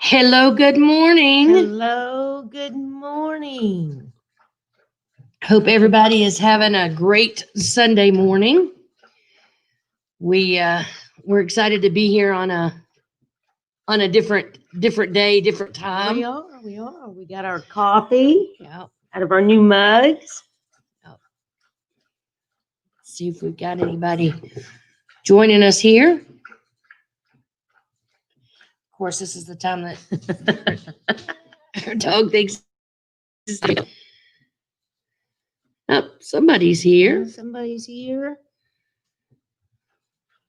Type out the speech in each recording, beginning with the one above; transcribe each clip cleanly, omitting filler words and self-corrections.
Hello, good morning. Hello, good morning. Hope everybody is having a great Sunday morning. We're excited to be here on a different day, different time. We are. We got our coffee Yeah. out of our new mugs. See if we've got anybody joining us here. Of course, this is the time that our dog thinks. Oh, somebody's here. Somebody's here.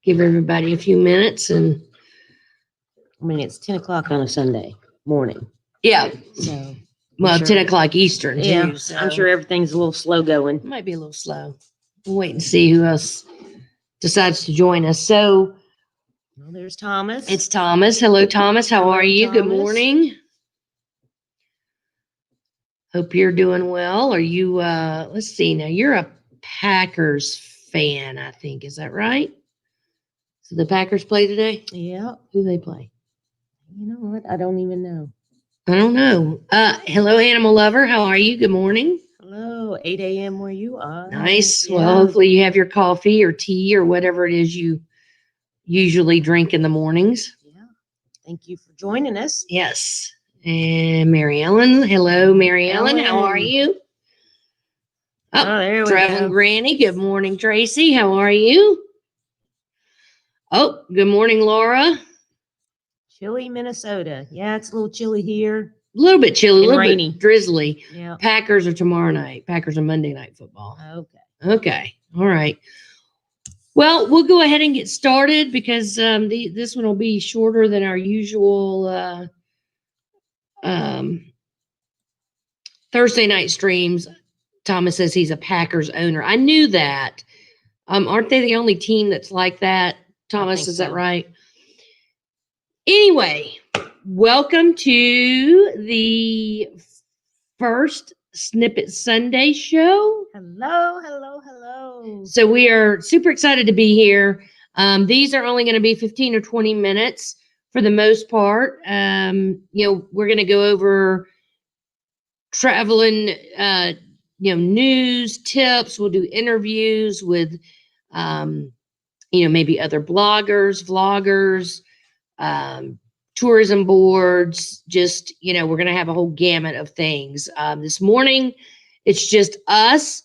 Give everybody a few minutes and. I mean, it's 10 o'clock on a Sunday morning. Yeah. So, Well, sure. 10 o'clock Eastern, too. Yeah, So I'm sure everything's a little slow going. it might be a little slow. We'll wait and see who else decides to join us. So Well, there's Thomas. it's Thomas. Hello, Thomas. How Hello, are you? Good Thomas. morning. Hope you're doing well. Are you, let's see, now you're a Packers fan, I think. Is that right? So the Packers play today? Yeah. Who they play? You know what? I don't even know. I don't know. Hello, animal lover. How are you? Good morning. Hello, 8 a.m. where you are. Nice. Yeah. Well, hopefully you have your coffee or tea or whatever it is you usually drink in the mornings. Yeah. Thank you for joining us. Yes. And Mary Ellen. Hello, Mary Ellen. How are Ellen. you? Oh, there we Traveling go. Granny. Good morning, Tracy. How are you? Oh, good morning, Laura. Chilly, Minnesota. Yeah, it's a little chilly here. A little bit chilly, a And little rainy. bit drizzly. Yeah. Packers are tomorrow night. Packers are Monday Night Football. Okay. Okay. All right. Well, we'll go ahead and get started because this one will be shorter than our usual Thursday night streams. Thomas says he's a Packers owner. I knew that. Aren't they the only team that's like that? Thomas, is that right? Anyway, welcome to the first Snippet Sunday show. Hello. So we are super excited to be here. These are only going to be 15 or 20 minutes for the most part. We're going to go over traveling, news, tips. We'll do interviews with, maybe other bloggers, vloggers, tourism boards. Just, we're going to have a whole gamut of things. This morning, it's just us.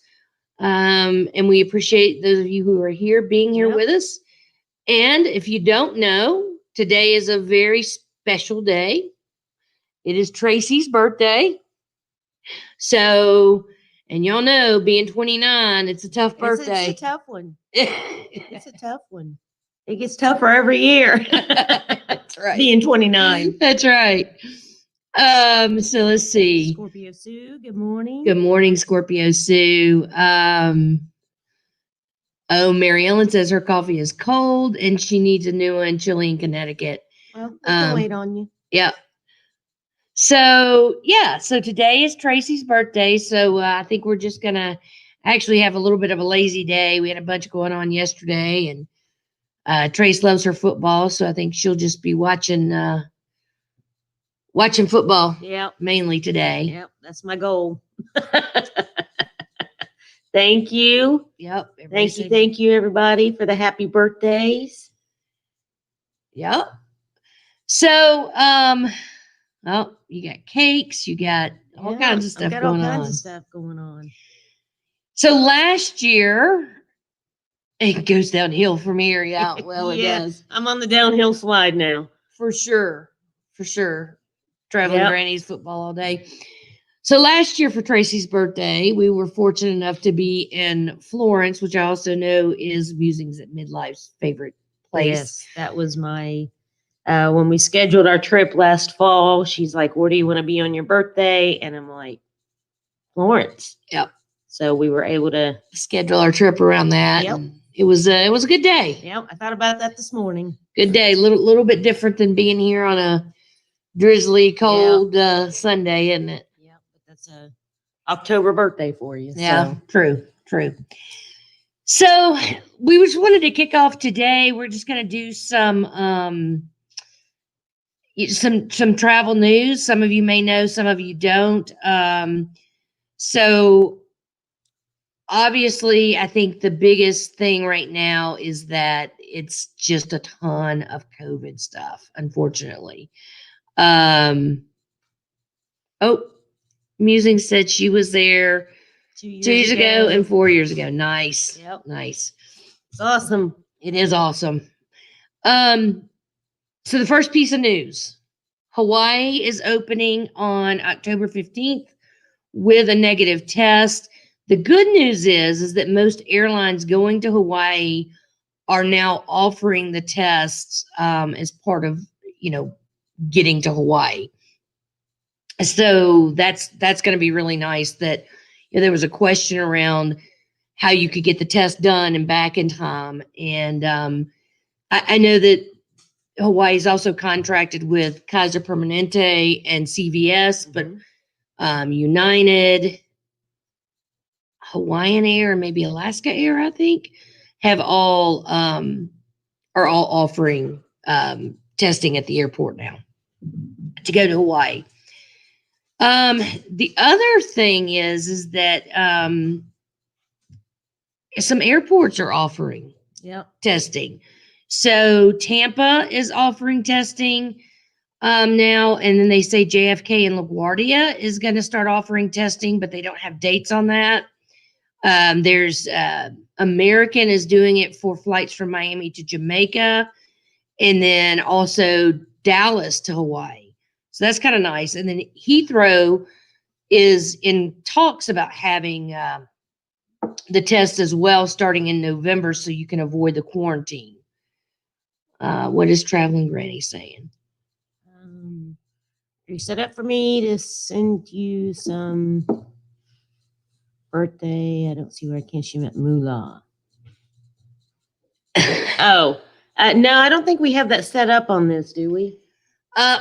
And we appreciate those of you who are here being here with us. And if you don't know, today is a very special day. It is Tracy's birthday. So, and y'all know, being 29, it's a tough birthday. It's a tough one. It's a tough one. It gets tougher every year. That's right. Being 29. That's right. So let's see. Scorpio Sue, good morning. Good morning, Scorpio Sue. Mary Ellen says her coffee is cold and she needs a new one, chilly in Connecticut. Well, we can wait on you. Yep. So today is Tracy's birthday. So I think we're just going to actually have a little bit of a lazy day. We had a bunch going on yesterday, and Trace loves her football. So I think she'll just be watching football mainly today. Yep, that's my goal. Thank you. Yep. Thank you, everybody, for the happy birthdays. Yep. So, you got cakes, you got all kinds of stuff going on. So last year, it goes downhill from here. Yeah, well, it does. I'm on the downhill slide now. For sure. Traveling Granny's football all day. So last year for Tracy's birthday, we were fortunate enough to be in Florence, which I also know is Musings at Midlife's favorite place. Yes, that was my, when we scheduled our trip last fall, she's like, where do you want to be on your birthday? And I'm like, Florence. Yep. So we were able to schedule our trip around that. Yep. It was a good day. Yep. I thought about that this morning. Good day. Little bit different than being here on a drizzly, cold Sunday, isn't it? Yeah, but that's a October birthday for you. Yeah, so. True. So we just wanted to kick off today. We're just going to do some, some travel news. Some of you may know, some of you don't. So obviously, I think the biggest thing right now is that it's just a ton of COVID stuff, unfortunately. Oh, Musing said she was there 2 years ago and 4 years ago. Nice. Yep. Nice. It's awesome. It is awesome. So the first piece of news, Hawaii is opening on October 15th with a negative test. The good news is that most airlines going to Hawaii are now offering the tests as part of, getting to Hawaii. So that's going to be really nice. That there was a question around how you could get the test done and back in time, and I know that Hawaii is also contracted with Kaiser Permanente and CVS, but United, Hawaiian Air, and maybe Alaska Air, I think, are all offering testing at the airport now to go to Hawaii. The other thing is that some airports are offering testing. So Tampa is offering testing now, and then they say JFK and LaGuardia is going to start offering testing, but they don't have dates on that. There's American is doing it for flights from Miami to Jamaica, and then also Dallas to Hawaii. So that's kind of nice. And then Heathrow is in talks about having the test as well starting in November, so you can avoid the quarantine. What is Traveling Granny saying? You set up for me to send you some birthday. I don't see where I can. She meant moolah. No, I don't think we have that set up on this, do we?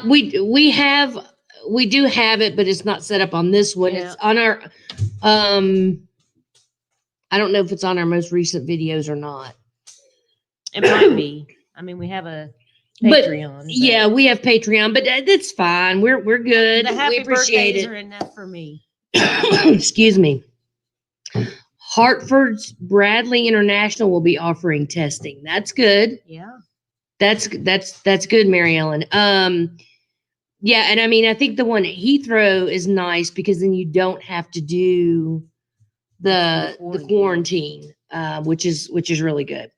We do have it, but it's not set up on this one. Yeah. It's on our I don't know if it's on our most recent videos or not. It might be. I mean, we have a Patreon. Yeah, we have Patreon, but that's fine. We're good. The happy we appreciate birthdays it. are enough for me. Excuse me. Hartford's Bradley International will be offering testing. That's good. Yeah. That's good, Mary Ellen. Yeah, and I mean, I think the one at Heathrow is nice because then you don't have to do the quarantine, which is really good.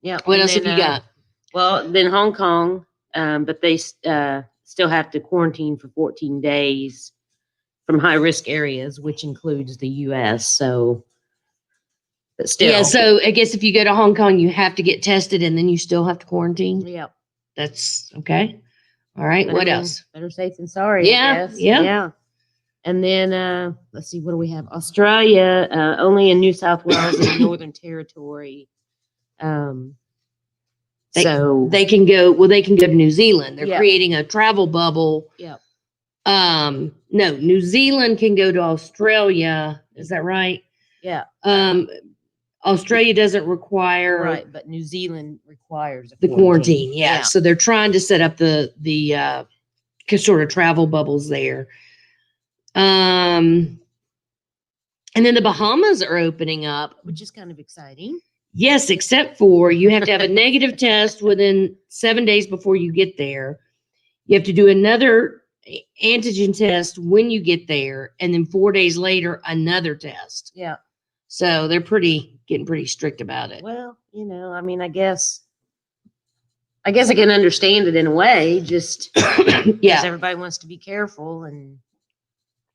Yeah. What else have you got? Well, then Hong Kong, but they still have to quarantine for 14 days from high risk areas, which includes the U.S. So, but still, yeah. So I guess if you go to Hong Kong, you have to get tested, and then you still have to quarantine. Yep. That's okay. All right. What else? Better safe than sorry. Yeah. I guess. Yeah. And then let's see, what do we have? Australia, only in New South Wales and Northern Territory. So they can go. Well, they can go to New Zealand. They're Yep. creating a travel bubble. Yep. No, New Zealand can go to Australia. Is that right? Yeah. Australia doesn't require right, but New Zealand requires the quarantine. Yeah. So they're trying to set up the sort of travel bubbles there. And then the Bahamas are opening up, which is kind of exciting. Yes, except for you have to have a negative test within 7 days before you get there. You have to do another antigen test when you get there, and then 4 days later, another test. Yeah. So they're getting pretty strict about it. Well, I mean, I guess I can understand it in a way, just because everybody wants to be careful,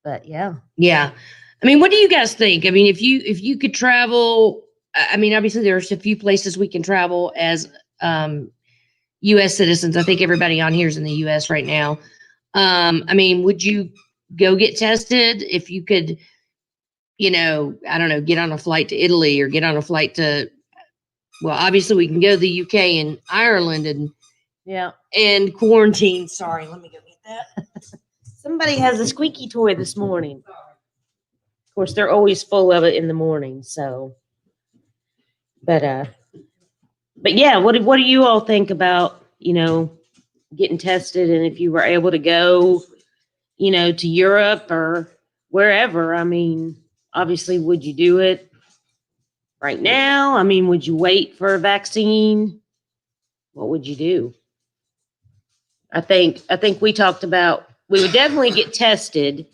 but yeah. Yeah. I mean, what do you guys think? I mean, if you could travel, I mean, obviously there's a few places we can travel as U.S. citizens. I think everybody on here is in the U.S. right now. I mean, would you go get tested if you could, I don't know, get on a flight to Italy or get on a flight to, well, obviously we can go to the UK and Ireland and quarantine. Sorry, let me go get that. Somebody has a squeaky toy this morning. Of course, they're always full of it in the morning. So, but yeah, what do you all think about, getting tested, and if you were able to go, to Europe or wherever, I mean, obviously, would you do it right now? I mean, would you wait for a vaccine? What would you do? I think we talked about we would definitely get tested,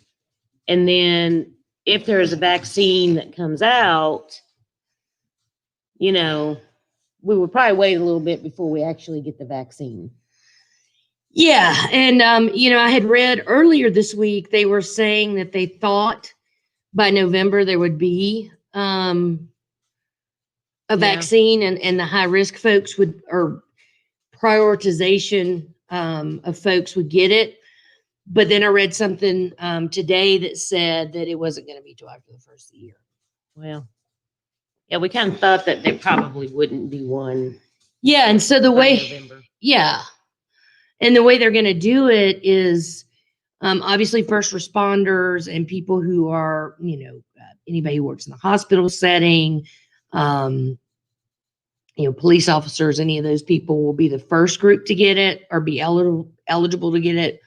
and then if there is a vaccine that comes out, we would probably wait a little bit before we actually get the vaccine. Yeah. And, I had read earlier this week, they were saying that they thought by November there would be a vaccine, and the high risk folks or prioritization of folks would get it. But then I read something today that said that it wasn't going to be till after the first of the year. Well, yeah, we kind of thought that they probably wouldn't do one. Yeah. And so the way, November. yeah. And the way they're going to do it is obviously first responders and people who are, anybody who works in the hospital setting, police officers, any of those people will be the first group to get it or be eligible to get it.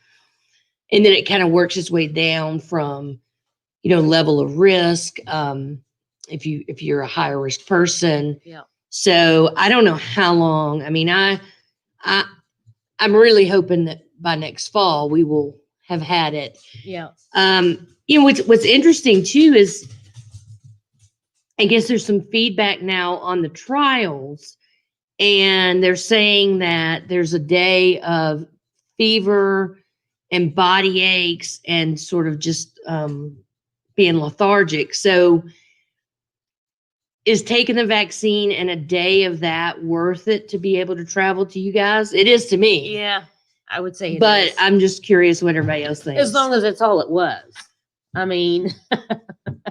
And then it kind of works its way down from, level of risk. If you're a higher risk person. Yeah. So I don't know how long. I mean, I'm really hoping that by next fall we will have had it. Yeah. What's interesting too is, I guess there's some feedback now on the trials, and they're saying that there's a day of fever and body aches and sort of just being lethargic. So is taking the vaccine and a day of that worth it to be able to travel to you guys? It is to me. Yeah, I would say but is. I'm just curious what everybody else thinks. As long as it's all it was. I mean,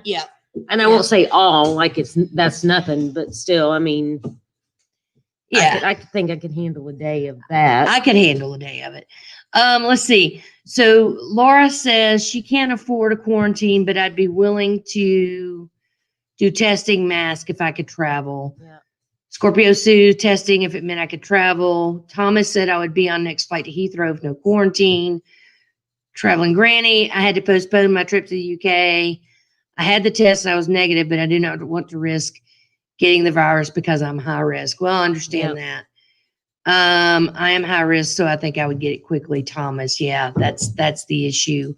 yeah. And I won't say all, like that's nothing, but still, I mean, yeah, I think I could handle a day of that. I could handle a day of it. Let's see. So Laura says she can't afford a quarantine, but I'd be willing to do testing mask if I could travel. Yeah. Scorpio Sue, testing if it meant I could travel. Thomas said I would be on next flight to Heathrow if no quarantine. Traveling Granny, I had to postpone my trip to the UK. I had the test and I was negative, but I did not want to risk getting the virus because I'm high risk. Well, I understand that. I am high risk, so I think I would get it quickly, Thomas. Yeah, that's the issue.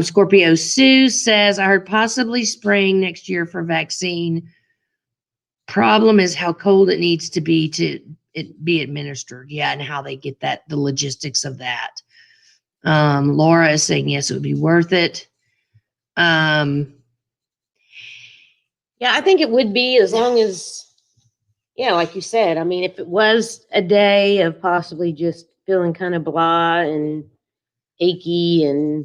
Scorpio Sue says, I heard possibly spring next year for vaccine. Problem is how cold it needs to be be administered. Yeah, and how they get that, the logistics of that. Laura is saying, yes, it would be worth it. Yeah, I think it would be, as long as, like you said, I mean, if it was a day of possibly just feeling kind of blah and achy and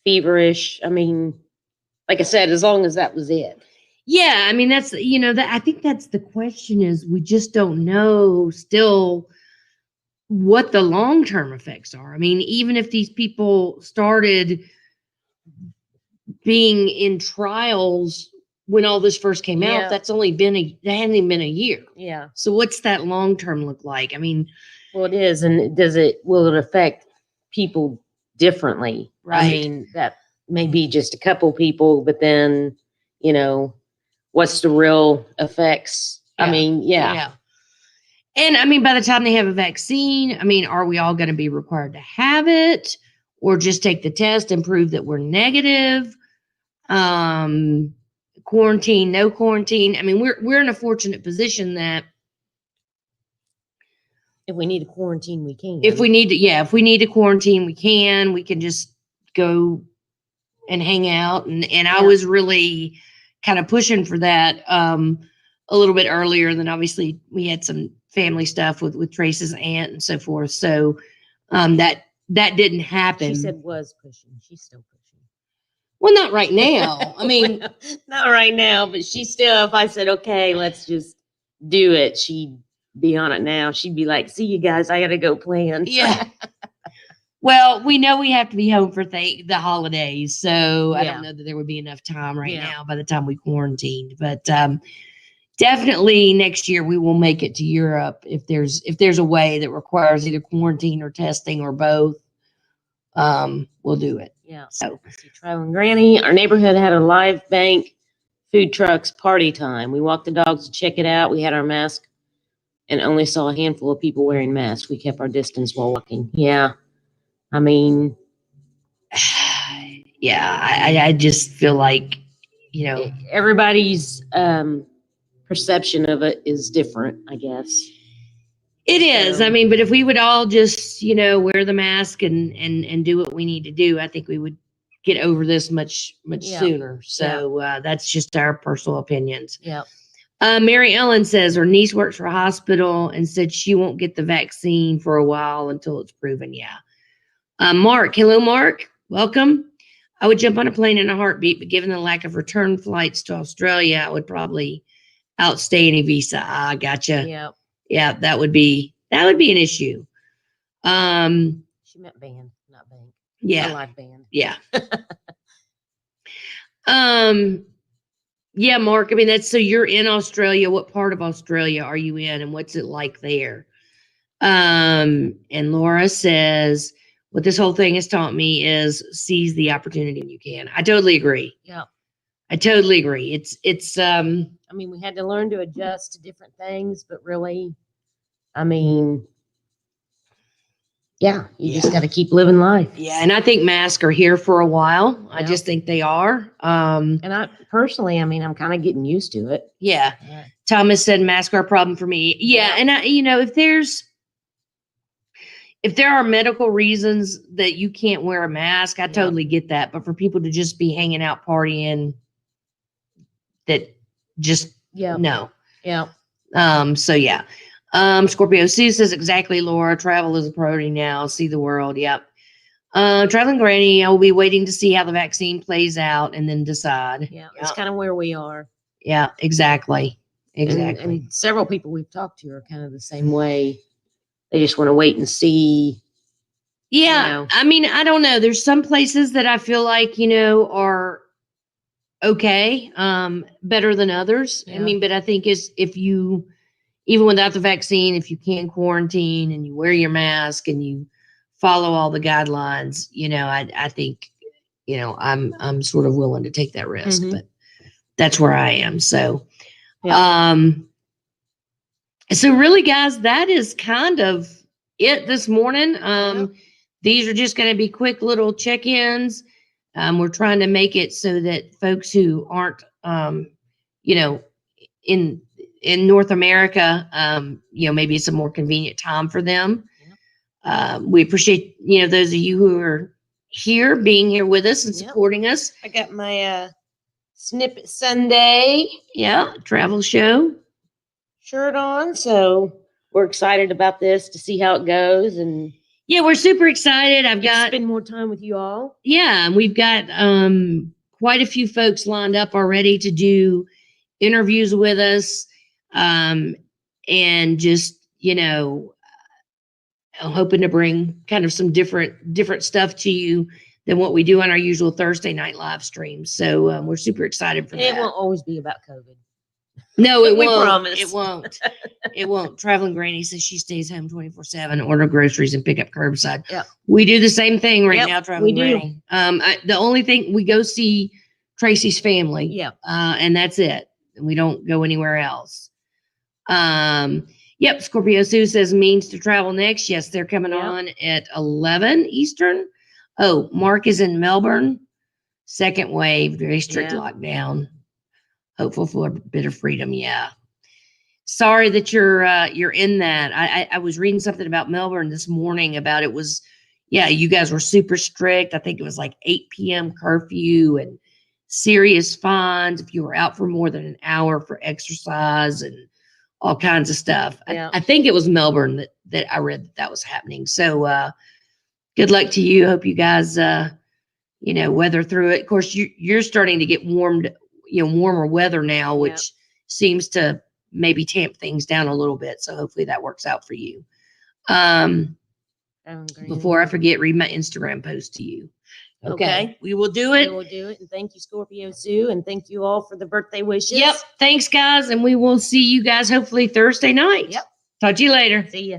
feverish, I mean, like I said, as long as that was it. Yeah, I mean, that's, I think that's the question, is we just don't know still what the long-term effects are. I mean, even if these people started being in trials when all this first came out, that's only been that hasn't even been a year. Yeah. So what's that long-term look like? I mean, well, it is. And will it affect people differently? Right. I mean, that may be just a couple people, but then, what's the real effects? Yeah. I mean, yeah. And I mean, by the time they have a vaccine, I mean, are we all going to be required to have it, or just take the test and prove that we're negative? Quarantine, no quarantine. I mean, we're in a fortunate position that if we need a quarantine, we can. If we need to quarantine, we can just go and hang out. And I was really kind of pushing for that a little bit earlier. And then obviously we had some family stuff with Trace's aunt and so forth. So that didn't happen. She said was pushing. She's still pushing. Well, not right now. I mean, not right now, but she still, if I said, okay, let's just do it, she'd be on it now. She'd be like, see you guys, I got to go plan. Yeah. Well, we know we have to be home for the holidays. So I don't know that there would be enough time right now by the time we quarantined. But definitely next year we will make it to Europe if there's a way that requires either quarantine or testing or both. We'll do it. Yeah. So Traveling Granny, our neighborhood had a live bank, food trucks, party time. We walked the dogs to check it out. We had our mask and only saw a handful of people wearing masks. We kept our distance while walking. Yeah. I mean, yeah, I just feel like, everybody's perception of it is different, I guess. It is. I mean, but if we would all just, wear the mask and do what we need to do, I think we would get over this much sooner. So that's just our personal opinions. Yeah. Mary Ellen says her niece works for a hospital and said she won't get the vaccine for a while until it's proven. Yeah. Mark. Hello, Mark. Welcome. I would jump on a plane in a heartbeat, but given the lack of return flights to Australia, I would probably outstay any visa. Gotcha. Yeah. Yeah, that would be an issue. She meant band, not bank. Yeah. A live band. Yeah. Yeah, Mark. I mean, so you're in Australia. What part of Australia are you in, and what's it like there? And Laura says, what this whole thing has taught me is seize the opportunity when you can. I totally agree. Yeah. I totally agree. It's I mean, we had to learn to adjust to different things, but really, I mean, you just got to keep living life. Yeah, and I think masks are here for a while. I just think they are. And I personally, I mean, I'm kind of getting used to it. Yeah. Thomas said masks are a problem for me. Yeah, and if there are medical reasons that you can't wear a mask, I totally get that. But for people to just be hanging out partying, that just no. Yeah. So yeah. Scorpio Sue says exactly, Laura. Travel is a priority now. See the world. Yep. Traveling Granny, I will be waiting to see how the vaccine plays out and then decide. Yeah. It's kind of where we are. Yeah, exactly. Exactly. And several people we've talked to are kind of the same way. They just want to wait and see. Yeah. I mean, I don't know. There's some places that I feel like, are okay, better than others. I mean, but I think if you, even without the vaccine, if you can quarantine and you wear your mask and you follow all the guidelines, I think, I'm sort of willing to take that risk, but that's where I am. So, so really, guys, that is kind of it this morning. These are just going to be quick little check-ins. We're trying to make it so that folks who aren't, in North America, maybe it's a more convenient time for them. We appreciate, those of you who are here, being here with us and supporting us. I got my Snippet Sunday travel show shirt on, so we're excited about this to see how it goes. And we're super excited. I've got spend more time with you all. And we've got quite a few folks lined up already to do interviews with us, and just I'm hoping to bring kind of some different stuff to you than what we do on our usual Thursday night live streams. So we're super excited for that. It won't always be about COVID. No, it we won't. Promise. It won't. It won't. Traveling Granny says she stays home 24/7, order groceries and pick up curbside. Yeah, we do the same thing right now. Traveling Granny. The only thing, we go see Tracy's family. Yeah, and that's it. We don't go anywhere else. Scorpio Sue says means to travel next. Yes, they're coming on at 11 Eastern. Oh, Mark is in Melbourne. Second wave, very strict lockdown. Hopeful for a bit of freedom. Yeah. Sorry that you're in that. I was reading something about Melbourne this morning about it was, you guys were super strict. I think it was like 8 p.m. curfew and serious fines if you were out for more than an hour for exercise and all kinds of stuff. I think it was Melbourne that I read that was happening. So good luck to you. Hope you guys weather through it. Of course, you're starting to get warmer weather now, which seems to maybe tamp things down a little bit. So hopefully that works out for you. Before I forget, read my Instagram post to you. Okay. We will do We it. will do it. And thank you, Scorpio Sue. And thank you all for the birthday wishes. Yep. Thanks, guys. And we will see you guys hopefully Thursday night. Yep. Talk to you later. See ya.